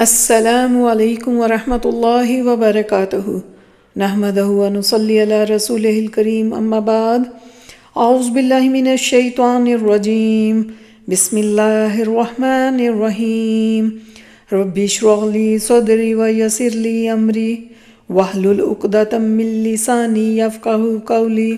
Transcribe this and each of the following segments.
السلام علیکم ورحمۃ اللہ وبرکاتہ نحمدہ ونصلی علی رسولہ الکریم اما بعد اعوذ باللہ من الشیطان الرجیم بسم اللہ الرحمن الرحیم رب اشرح لی صدری ویسر لی امری واحلل عقدۃ من لسانی یفقہوا قولی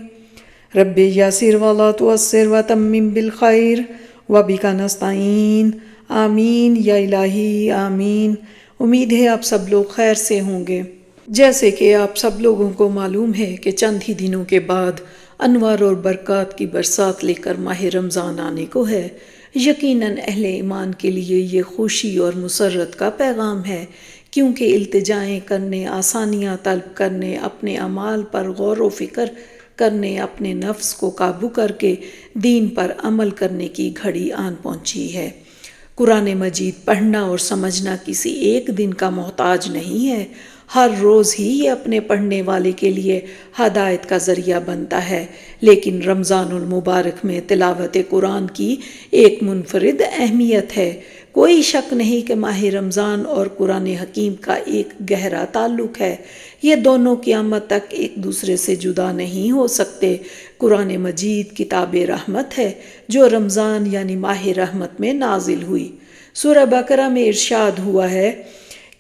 رب یسر ولا تعسر وتمم بالخیر وبک نستعین آمین یا الہی آمین۔ امید ہے آپ سب لوگ خیر سے ہوں گے۔ جیسے کہ آپ سب لوگوں کو معلوم ہے کہ چند ہی دنوں کے بعد انوار اور برکات کی برسات لے کر ماہ رمضان آنے کو ہے۔ یقیناً اہل ایمان کے لیے یہ خوشی اور مسرت کا پیغام ہے، کیونکہ التجائیں کرنے، آسانیاں طلب کرنے، اپنے اعمال پر غور و فکر کرنے، اپنے نفس کو قابو کر کے دین پر عمل کرنے کی گھڑی آن پہنچی ہے۔ قرآن مجید پڑھنا اور سمجھنا کسی ایک دن کا محتاج نہیں ہے، ہر روز ہی یہ اپنے پڑھنے والے کے لیے ہدایت کا ذریعہ بنتا ہے۔ لیکن رمضان المبارک میں تلاوت قرآن کی ایک منفرد اہمیت ہے۔ کوئی شک نہیں کہ ماہ رمضان اور قرآن حکیم کا ایک گہرا تعلق ہے۔ یہ دونوں قیامت تک ایک دوسرے سے جدا نہیں ہو سکتے۔ قرآن مجید کتاب رحمت ہے جو رمضان یعنی ماہ رحمت میں نازل ہوئی۔ سورہ بقرہ میں ارشاد ہوا ہے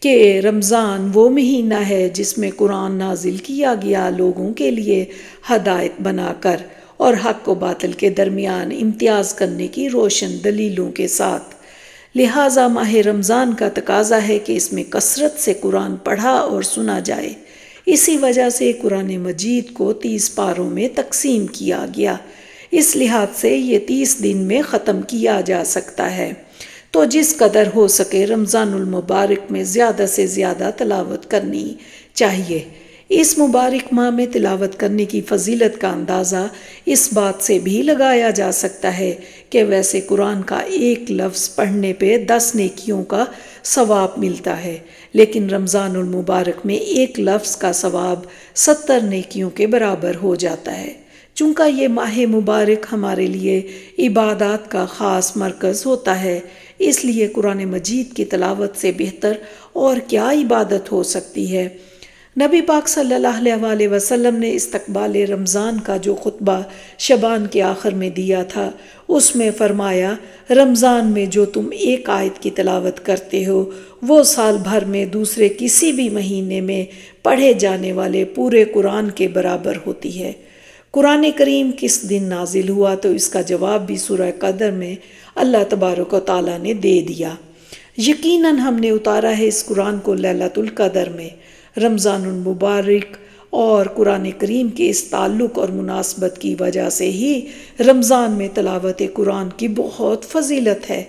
کہ رمضان وہ مہینہ ہے جس میں قرآن نازل کیا گیا لوگوں کے لیے ہدایت بنا کر اور حق و باطل کے درمیان امتیاز کرنے کی روشن دلیلوں کے ساتھ۔ لہٰذا ماہ رمضان کا تقاضا ہے کہ اس میں کثرت سے قرآن پڑھا اور سنا جائے۔ اسی وجہ سے قرآن مجید کو 30 پاروں میں تقسیم کیا گیا۔ اس لحاظ سے یہ 30 دن میں ختم کیا جا سکتا ہے۔ تو جس قدر ہو سکے رمضان المبارک میں زیادہ سے زیادہ تلاوت کرنی چاہیے۔ اس مبارک ماہ میں تلاوت کرنے کی فضیلت کا اندازہ اس بات سے بھی لگایا جا سکتا ہے کہ ویسے قرآن کا ایک لفظ پڑھنے پہ 10 نیکیوں کا ثواب ملتا ہے، لیکن رمضان المبارک میں ایک لفظ کا ثواب 70 نیکیوں کے برابر ہو جاتا ہے۔ چونکہ یہ ماہ مبارک ہمارے لیے عبادات کا خاص مرکز ہوتا ہے، اس لیے قرآن مجید کی تلاوت سے بہتر اور کیا عبادت ہو سکتی ہے۔ نبی پاک صلی اللہ علیہ وسلم نے استقبال رمضان کا جو خطبہ شعبان کے آخر میں دیا تھا، اس میں فرمایا، رمضان میں جو تم ایک آیت کی تلاوت کرتے ہو وہ سال بھر میں دوسرے کسی بھی مہینے میں پڑھے جانے والے پورے قرآن کے برابر ہوتی ہے۔ قرآن کریم کس دن نازل ہوا تو اس کا جواب بھی سورہ قدر میں اللہ تبارک و تعالیٰ نے دے دیا۔ یقیناً ہم نے اتارا ہے اس قرآن کو لیلۃ القدر میں۔ رمضان المبارک اور قرآن کریم کے اس تعلق اور مناسبت کی وجہ سے ہی رمضان میں تلاوت قرآن کی بہت فضیلت ہے۔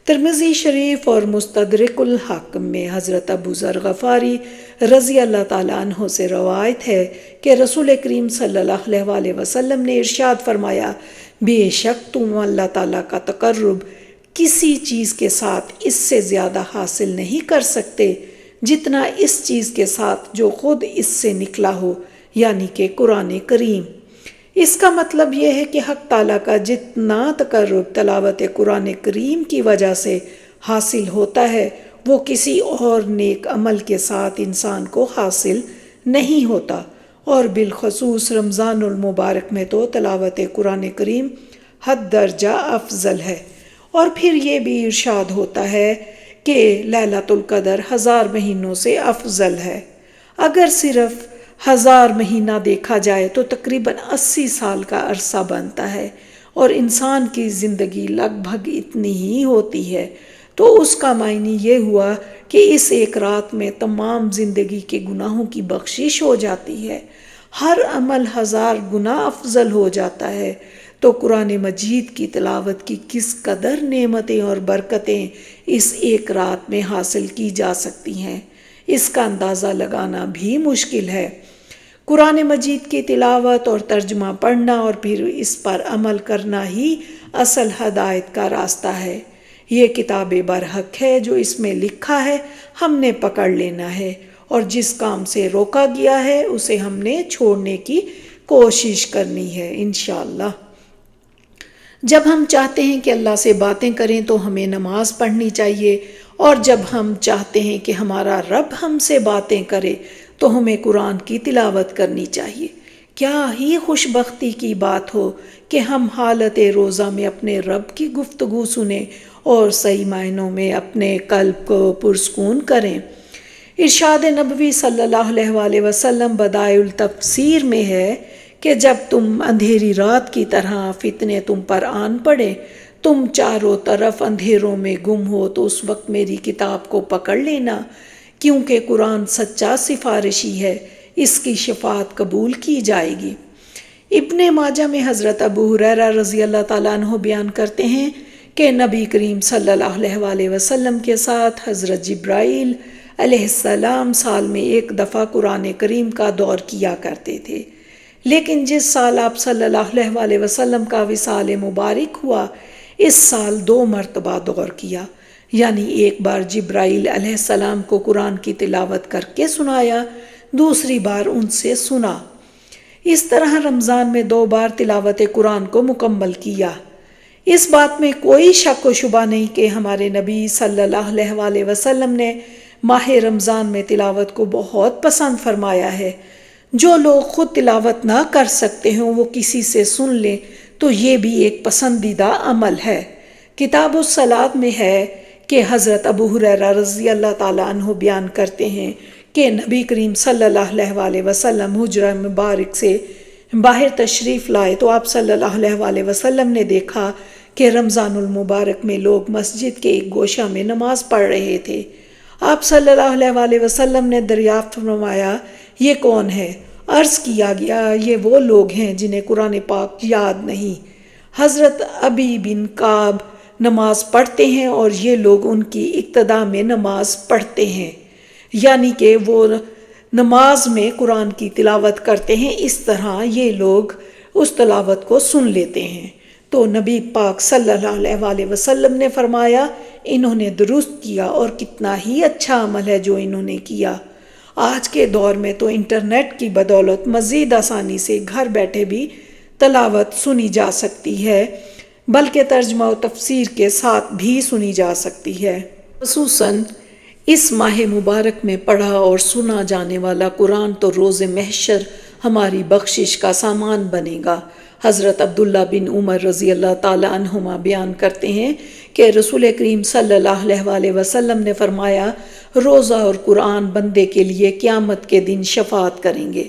ترمذی شریف اور مستدرک الحاکم میں حضرت ابو ذر غفاری رضی اللہ تعالیٰ عنہ سے روایت ہے کہ رسول کریم صلی اللہ علیہ وسلم نے ارشاد فرمایا، بے شک تم اللہ تعالیٰ کا تقرب کسی چیز کے ساتھ اس سے زیادہ حاصل نہیں کر سکتے جتنا اس چیز کے ساتھ جو خود اس سے نکلا ہو، یعنی کہ قرآن کریم۔ اس کا مطلب یہ ہے کہ حق تعالیٰ کا جتنا تقرب تلاوت قرآن کریم کی وجہ سے حاصل ہوتا ہے وہ کسی اور نیک عمل کے ساتھ انسان کو حاصل نہیں ہوتا، اور بالخصوص رمضان المبارک میں تو تلاوت قرآن کریم حد درجہ افضل ہے۔ اور پھر یہ بھی ارشاد ہوتا ہے کہ لیلۃ القدر 1000 مہینوں سے افضل ہے۔ اگر صرف 1000 مہینہ دیکھا جائے تو تقریباً 80 سال کا عرصہ بنتا ہے، اور انسان کی زندگی لگ بھگ اتنی ہی ہوتی ہے، تو اس کا معنی یہ ہوا کہ اس ایک رات میں تمام زندگی کے گناہوں کی بخشش ہو جاتی ہے، ہر عمل 1000 گنا افضل ہو جاتا ہے۔ تو قرآن مجید کی تلاوت کی کس قدر نعمتیں اور برکتیں اس ایک رات میں حاصل کی جا سکتی ہیں، اس کا اندازہ لگانا بھی مشکل ہے۔ قرآن مجید کی تلاوت اور ترجمہ پڑھنا اور پھر اس پر عمل کرنا ہی اصل ہدایت کا راستہ ہے۔ یہ کتاب برحق ہے، جو اس میں لکھا ہے ہم نے پکڑ لینا ہے، اور جس کام سے روکا گیا ہے اسے ہم نے چھوڑنے کی کوشش کرنی ہے انشاءاللہ۔ جب ہم چاہتے ہیں کہ اللہ سے باتیں کریں تو ہمیں نماز پڑھنی چاہیے، اور جب ہم چاہتے ہیں کہ ہمارا رب ہم سے باتیں کرے تو ہمیں قرآن کی تلاوت کرنی چاہیے۔ کیا ہی خوش بختی کی بات ہو کہ ہم حالت روزہ میں اپنے رب کی گفتگو سنیں اور صحیح معنوں میں اپنے قلب کو پرسکون کریں۔ ارشاد نبوی صلی اللہ علیہ وآلہ وسلم بدائع التفسیر میں ہے کہ جب تم اندھیری رات کی طرح فتنے تم پر آن پڑے، تم چاروں طرف اندھیروں میں گم ہو، تو اس وقت میری کتاب کو پکڑ لینا، کیونکہ قرآن سچا سفارشی ہے، اس کی شفاعت قبول کی جائے گی۔ ابن ماجہ میں حضرت ابو ہریرہ رضی اللہ تعالیٰ عنہ بیان کرتے ہیں کہ نبی کریم صلی اللہ علیہ وآلہ وسلم کے ساتھ حضرت جبرائیل علیہ السلام سال میں ایک دفعہ قرآن کریم کا دور کیا کرتے تھے، لیکن جس سال آپ صلی اللہ علیہ وآلہ وسلم کا وصال مبارک ہوا، اس سال 2 مرتبہ دور کیا، یعنی ایک بار جبرائیل علیہ السلام کو قرآن کی تلاوت کر کے سنایا، دوسری بار ان سے سنا۔ اس طرح رمضان میں 2 بار تلاوت قرآن کو مکمل کیا۔ اس بات میں کوئی شک و شبہ نہیں کہ ہمارے نبی صلی اللہ علیہ وآلہ وسلم نے ماہ رمضان میں تلاوت کو بہت پسند فرمایا ہے۔ جو لوگ خود تلاوت نہ کر سکتے ہوں وہ کسی سے سن لیں تو یہ بھی ایک پسندیدہ عمل ہے۔ کتاب الصلاۃ میں ہے کہ حضرت ابو ہریرہ رضی اللہ تعالیٰ عنہ بیان کرتے ہیں کہ نبی کریم صلی اللہ علیہ وآلہ وسلم حجرہ مبارک سے باہر تشریف لائے تو آپ صلی اللہ علیہ وآلہ وسلم نے دیکھا کہ رمضان المبارک میں لوگ مسجد کے ایک گوشہ میں نماز پڑھ رہے تھے۔ آپ صلی اللہ علیہ وآلہ وسلم نے دریافت فرمایا، یہ کون ہے؟ عرض کیا گیا، یہ وہ لوگ ہیں جنہیں قرآن پاک یاد نہیں۔ حضرت ابی بن کعب نماز پڑھتے ہیں اور یہ لوگ ان کی اقتداء میں نماز پڑھتے ہیں، یعنی کہ وہ نماز میں قرآن کی تلاوت کرتے ہیں، اس طرح یہ لوگ اس تلاوت کو سن لیتے ہیں۔ تو نبی پاک صلی اللہ علیہ وآلہ وسلم نے فرمایا، انہوں نے درست کیا اور کتنا ہی اچھا عمل ہے جو انہوں نے کیا۔ آج کے دور میں تو انٹرنیٹ کی بدولت مزید آسانی سے گھر بیٹھے بھی تلاوت سنی جا سکتی ہے، بلکہ ترجمہ و تفسیر کے ساتھ بھی سنی جا سکتی ہے۔ خصوصاً اس ماہ مبارک میں پڑھا اور سنا جانے والا قرآن تو روز محشر ہماری بخشش کا سامان بنے گا۔ حضرت عبداللہ بن عمر رضی اللہ تعالیٰ عنہما بیان کرتے ہیں کہ رسول کریم صلی اللہ علیہ وآلہ وسلم نے فرمایا، روزہ اور قرآن بندے کے لیے قیامت کے دن شفاعت کریں گے۔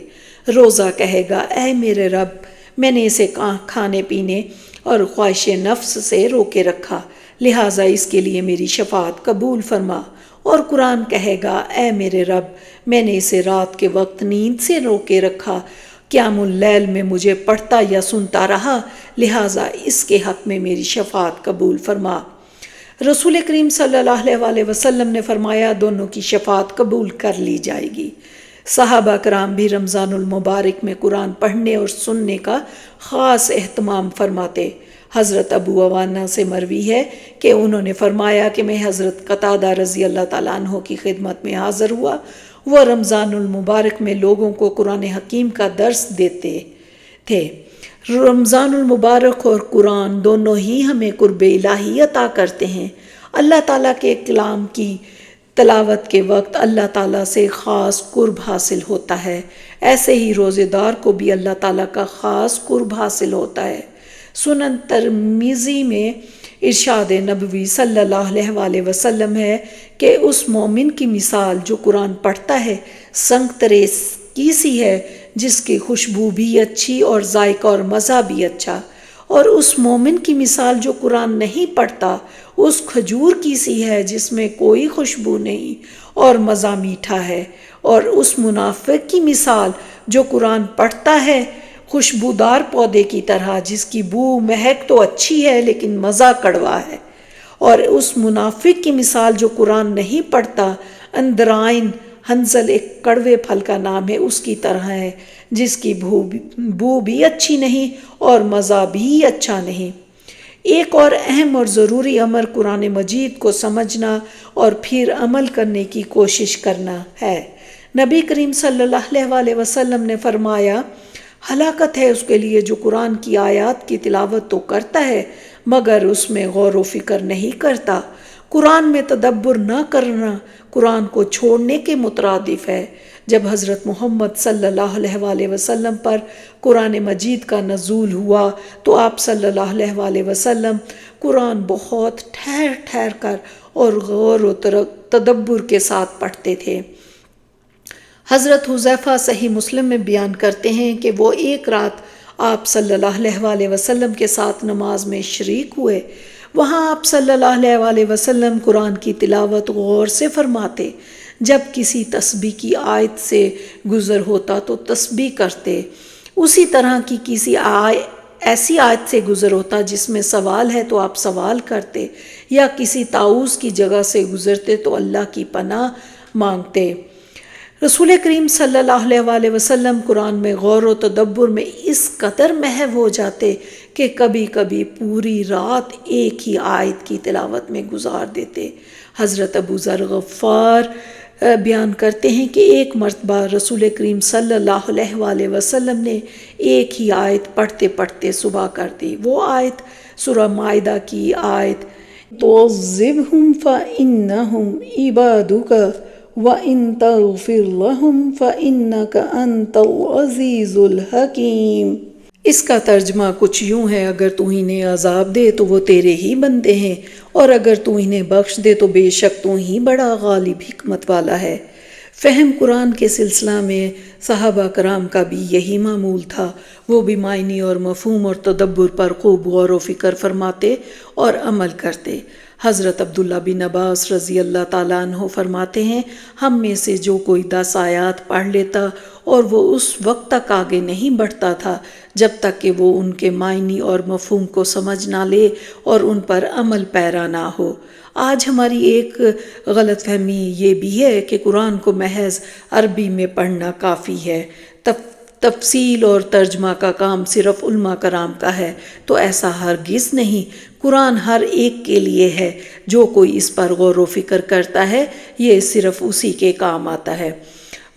روزہ کہے گا، اے میرے رب، میں نے اسے کھانے پینے اور خواہش نفس سے روکے رکھا، لہٰذا اس کے لیے میری شفاعت قبول فرما۔ اور قرآن کہے گا، اے میرے رب، میں نے اسے رات کے وقت نیند سے روکے رکھا، قیام اللیل میں مجھے پڑھتا یا سنتا رہا، لہٰذا اس کے حق میں میری شفاعت قبول فرما۔ رسول کریم صلی اللہ علیہ وآلہ وسلم نے فرمایا، دونوں کی شفاعت قبول کر لی جائے گی۔ صحابہ کرام بھی رمضان المبارک میں قرآن پڑھنے اور سننے کا خاص اہتمام فرماتے۔ حضرت ابو عوانہ سے مروی ہے کہ انہوں نے فرمایا کہ میں حضرت قتادہ رضی اللہ تعالیٰ عنہ کی خدمت میں حاضر ہوا، وہ رمضان المبارک میں لوگوں کو قرآن حکیم کا درس دیتے تھے۔ رمضان المبارک اور قرآن دونوں ہی ہمیں قرب الہی عطا کرتے ہیں۔ اللہ تعالیٰ کے کلام کی تلاوت کے وقت اللہ تعالیٰ سے خاص قرب حاصل ہوتا ہے، ایسے ہی روزے دار کو بھی اللہ تعالیٰ کا خاص قرب حاصل ہوتا ہے۔ سنن ترمذی میں ارشاد نبوی صلی اللہ علیہ وآلہ وسلم ہے کہ اس مومن کی مثال جو قرآن پڑھتا ہے سنگترے کی سی ہے، جس کی خوشبو بھی اچھی اور ذائقہ اور مزہ بھی اچھا، اور اس مومن کی مثال جو قرآن نہیں پڑھتا اس کھجور کی سی ہے جس میں کوئی خوشبو نہیں اور مزہ میٹھا ہے، اور اس منافق کی مثال جو قرآن پڑھتا ہے خوشبودار پودے کی طرح جس کی بو مہک تو اچھی ہے لیکن مزہ کڑوا ہے، اور اس منافق کی مثال جو قرآن نہیں پڑھتا اندرائن حنظل ایک کڑوے پھل کا نام ہے اس کی طرح ہے، جس کی بو بھی اچھی نہیں اور مزہ بھی اچھا نہیں۔ ایک اور اہم اور ضروری امر قرآن مجید کو سمجھنا اور پھر عمل کرنے کی کوشش کرنا ہے۔ نبی کریم صلی اللہ علیہ وآلہ وسلم نے فرمایا، ہلاکت ہے اس کے لیے جو قرآن کی آیات کی تلاوت تو کرتا ہے مگر اس میں غور و فکر نہیں کرتا۔ قرآن میں تدبر نہ کرنا قرآن کو چھوڑنے کے مترادف ہے۔ جب حضرت محمد صلی اللہ علیہ وآلہ وسلم پر قرآن مجید کا نزول ہوا تو آپ صلی اللہ علیہ وآلہ وسلم قرآن بہت ٹھہر ٹھہر کر اور غور و تدبر کے ساتھ پڑھتے تھے۔ حضرت حذیفہ صحیح مسلم میں بیان کرتے ہیں کہ وہ ایک رات آپ صلی اللہ علیہ وآلہ وسلم کے ساتھ نماز میں شریک ہوئے۔ وہاں آپ صلی اللہ علیہ وآلہ وسلم قرآن کی تلاوت غور سے فرماتے۔ جب کسی تسبیح کی آیت سے گزر ہوتا تو تسبیح کرتے، اسی طرح کی کسی ایسی آیت سے گزر ہوتا جس میں سوال ہے تو آپ سوال کرتے، یا کسی طاؤس کی جگہ سے گزرتے تو اللہ کی پناہ مانگتے۔ رسول کریم صلی اللہ علیہ وآلہ وسلم قرآن میں غور و تدبر میں اس قدر محو ہو جاتے کہ کبھی کبھی پوری رات ایک ہی آیت کی تلاوت میں گزار دیتے۔ حضرت ابو ذر غفار بیان کرتے ہیں کہ ایک مرتبہ رسول کریم صلی اللہ علیہ وآلہ وسلم نے ایک ہی آیت پڑھتے پڑھتے صبح کر دی۔ وہ آیت سورہ مائدہ کی آیت تُعَذِّبْهُمْ فَإِنَّهُمْ عِبَادُكَ وَإِن تَغْفِرْ لَهُمْ فَإِنَّكَ أَنْتَ الْعَزِيزُ الْحَكِيمُ، اس کا ترجمہ کچھ یوں ہے، اگر تو انہیں عذاب دے تو وہ تیرے ہی بندے ہیں، اور اگر تو انہیں بخش دے تو بے شک تو ہی بڑا غالب حکمت والا ہے۔ فہم قرآن کے سلسلہ میں صحابہ کرام کا بھی یہی معمول تھا۔ وہ بھی معنی اور مفہوم اور تدبر پر خوب غور و فکر فرماتے اور عمل کرتے۔ حضرت عبداللہ بن عباس رضی اللہ تعالیٰ عنہ فرماتے ہیں، ہم میں سے جو کوئی 10 آیات پڑھ لیتا اور وہ اس وقت تک آگے نہیں بڑھتا تھا جب تک کہ وہ ان کے معنی اور مفہوم کو سمجھ نہ لے اور ان پر عمل پیرا نہ ہو۔ آج ہماری ایک غلط فہمی یہ بھی ہے کہ قرآن کو محض عربی میں پڑھنا کافی ہے، تفصیل اور ترجمہ کا کام صرف علماء کرام کا ہے، تو ایسا ہرگز نہیں۔ قرآن ہر ایک کے لیے ہے، جو کوئی اس پر غور و فکر کرتا ہے یہ صرف اسی کے کام آتا ہے۔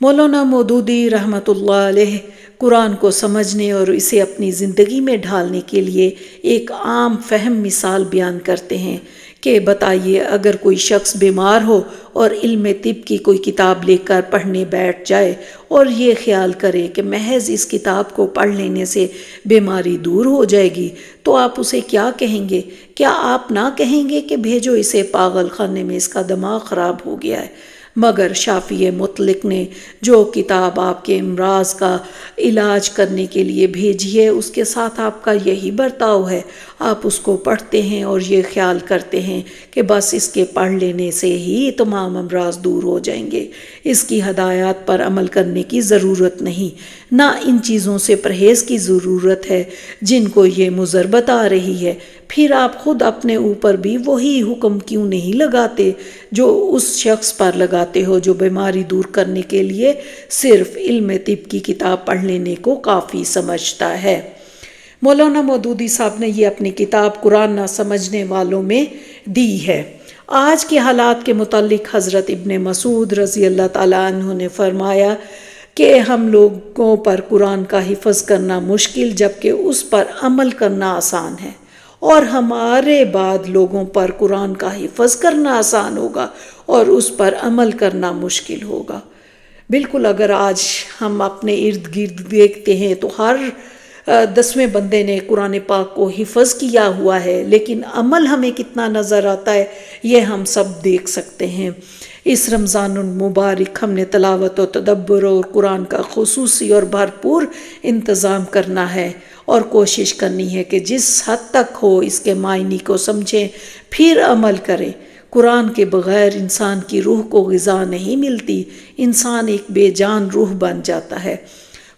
مولانا مودودی رحمۃ اللہ علیہ قرآن کو سمجھنے اور اسے اپنی زندگی میں ڈھالنے کے لیے ایک عام فہم مثال بیان کرتے ہیں کہ بتائیے، اگر کوئی شخص بیمار ہو اور علم طب کی کوئی کتاب لے کر پڑھنے بیٹھ جائے اور یہ خیال کرے کہ محض اس کتاب کو پڑھ لینے سے بیماری دور ہو جائے گی، تو آپ اسے کیا کہیں گے؟ کیا آپ نہ کہیں گے کہ بھیجو اسے پاگل خانے میں، اس کا دماغ خراب ہو گیا ہے؟ مگر شافعی مطلق نے جو کتاب آپ کے امراض کا علاج کرنے کے لیے بھیجی ہے اس کے ساتھ آپ کا یہی برتاؤ ہے۔ آپ اس کو پڑھتے ہیں اور یہ خیال کرتے ہیں کہ بس اس کے پڑھ لینے سے ہی تمام امراض دور ہو جائیں گے، اس کی ہدایات پر عمل کرنے کی ضرورت نہیں، نہ ان چیزوں سے پرہیز کی ضرورت ہے جن کو یہ مضر بتا رہی ہے۔ پھر آپ خود اپنے اوپر بھی وہی حکم کیوں نہیں لگاتے جو اس شخص پر لگاتے ہو جو بیماری دور کرنے کے لیے صرف علم طب کی کتاب پڑھ لینے کو کافی سمجھتا ہے؟ مولانا مودودی صاحب نے یہ اپنی کتاب قرآن نہ سمجھنے والوں میں دی ہے۔ آج کے حالات کے متعلق حضرت ابن مسعود رضی اللہ تعالیٰ عنہ نے فرمایا کہ ہم لوگوں پر قرآن کا حفظ کرنا مشکل جبکہ اس پر عمل کرنا آسان ہے، اور ہمارے بعد لوگوں پر قرآن کا حفظ کرنا آسان ہوگا اور اس پر عمل کرنا مشکل ہوگا۔ بالکل، اگر آج ہم اپنے ارد گرد دیکھتے ہیں تو ہر 10ویں بندے نے قرآن پاک کو حفظ کیا ہوا ہے، لیکن عمل ہمیں کتنا نظر آتا ہے یہ ہم سب دیکھ سکتے ہیں۔ اس رمضان المبارک ہم نے تلاوت و تدبر اور قرآن کا خصوصی اور بھرپور انتظام کرنا ہے اور کوشش کرنی ہے کہ جس حد تک ہو اس کے معنی کو سمجھیں پھر عمل کریں۔ قرآن کے بغیر انسان کی روح کو غذا نہیں ملتی، انسان ایک بے جان روح بن جاتا ہے۔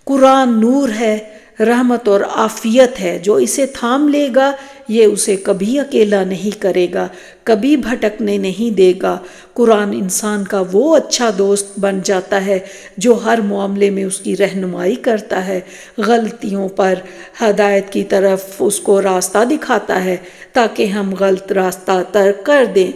قرآن نور ہے، رحمت اور عافیت ہے، جو اسے تھام لے گا یہ اسے کبھی اکیلا نہیں کرے گا، کبھی بھٹکنے نہیں دے گا۔ قرآن انسان کا وہ اچھا دوست بن جاتا ہے جو ہر معاملے میں اس کی رہنمائی کرتا ہے، غلطیوں پر ہدایت کی طرف اس کو راستہ دکھاتا ہے تاکہ ہم غلط راستہ ترک کر دیں۔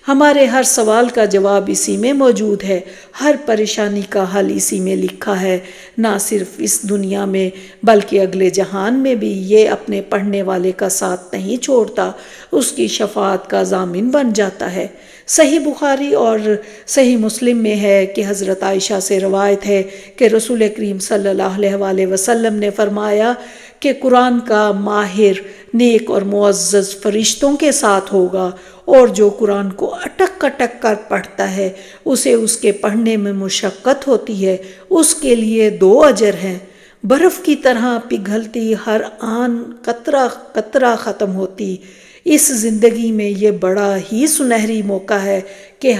ہمارے ہر سوال کا جواب اسی میں موجود ہے، ہر پریشانی کا حل اسی میں لکھا ہے۔ نہ صرف اس دنیا میں بلکہ اگلے جہان میں بھی یہ اپنے پڑھنے والے کا ساتھ نہیں چھوڑتا، اس کی شفاعت کا ضامن بن جاتا ہے۔ صحیح بخاری اور صحیح مسلم میں ہے کہ حضرت عائشہ سے روایت ہے کہ رسول کریم صلی اللہ علیہ وسلم نے فرمایا کہ قرآن کا ماہر نیک اور معزز فرشتوں کے ساتھ ہوگا، اور جو قرآن کو اٹک اٹک کر پڑھتا ہے، اسے اس کے پڑھنے میں مشقت ہوتی ہے، اس کے لیے 2 اجر ہیں۔ برف کی طرح پگھلتی ہر آن قطرہ قطرہ ختم ہوتی۔ اس زندگی میں یہ بڑا ہی سنہری موقع ہے کہ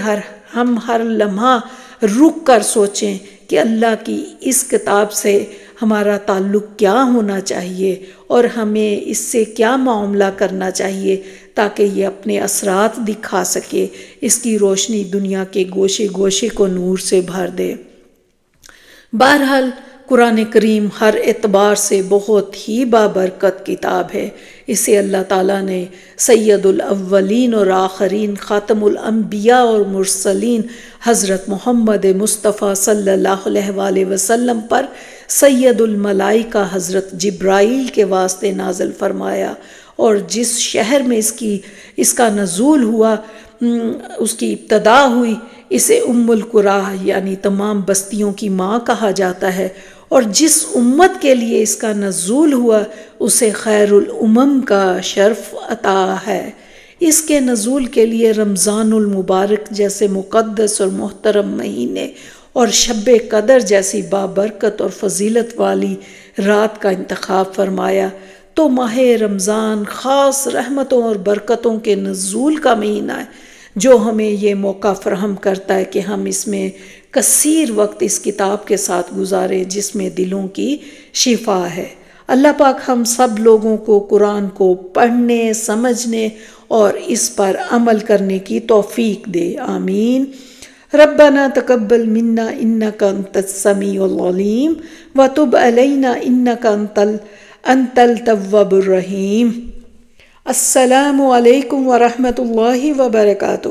ہم ہر لمحہ رک کر سوچیں کہ اللہ کی اس کتاب سے ہمارا تعلق کیا ہونا چاہیے اور ہمیں اس سے کیا معاملہ کرنا چاہیے تاکہ یہ اپنے اثرات دکھا سکے، اس کی روشنی دنیا کے گوشے گوشے کو نور سے بھر دے۔ بہرحال قرآن کریم ہر اعتبار سے بہت ہی بابرکت کتاب ہے۔ اسے اللہ تعالیٰ نے سید الاولین اور آخرین، خاتم الانبیاء اور مرسلین حضرت محمد مصطفیٰ صلی اللہ علیہ وسلم پر سید الملائکہ حضرت جبرائیل کے واسطے نازل فرمایا، اور جس شہر میں اس کا نزول ہوا، اس کی ابتدا ہوئی، اسے ام القریٰ یعنی تمام بستیوں کی ماں کہا جاتا ہے، اور جس امت کے لیے اس کا نزول ہوا اسے خیر الامم کا شرف عطا ہے۔ اس کے نزول کے لیے رمضان المبارک جیسے مقدس اور محترم مہینے اور شب قدر جیسی بابرکت اور فضیلت والی رات کا انتخاب فرمایا، تو ماہ رمضان خاص رحمتوں اور برکتوں کے نزول کا مہینہ ہے، جو ہمیں یہ موقع فراہم کرتا ہے کہ ہم اس میں کثیر وقت اس کتاب کے ساتھ گزاریں جس میں دلوں کی شفا ہے۔ اللہ پاک ہم سب لوگوں کو قرآن کو پڑھنے، سمجھنے اور اس پر عمل کرنے کی توفیق دے، آمین۔ ربنا تقبل منا انک انت السمیع العلیم وتب علینا انک انت التواب الرحیم۔ السلام علیکم ورحمۃ اللہ وبرکاتہ۔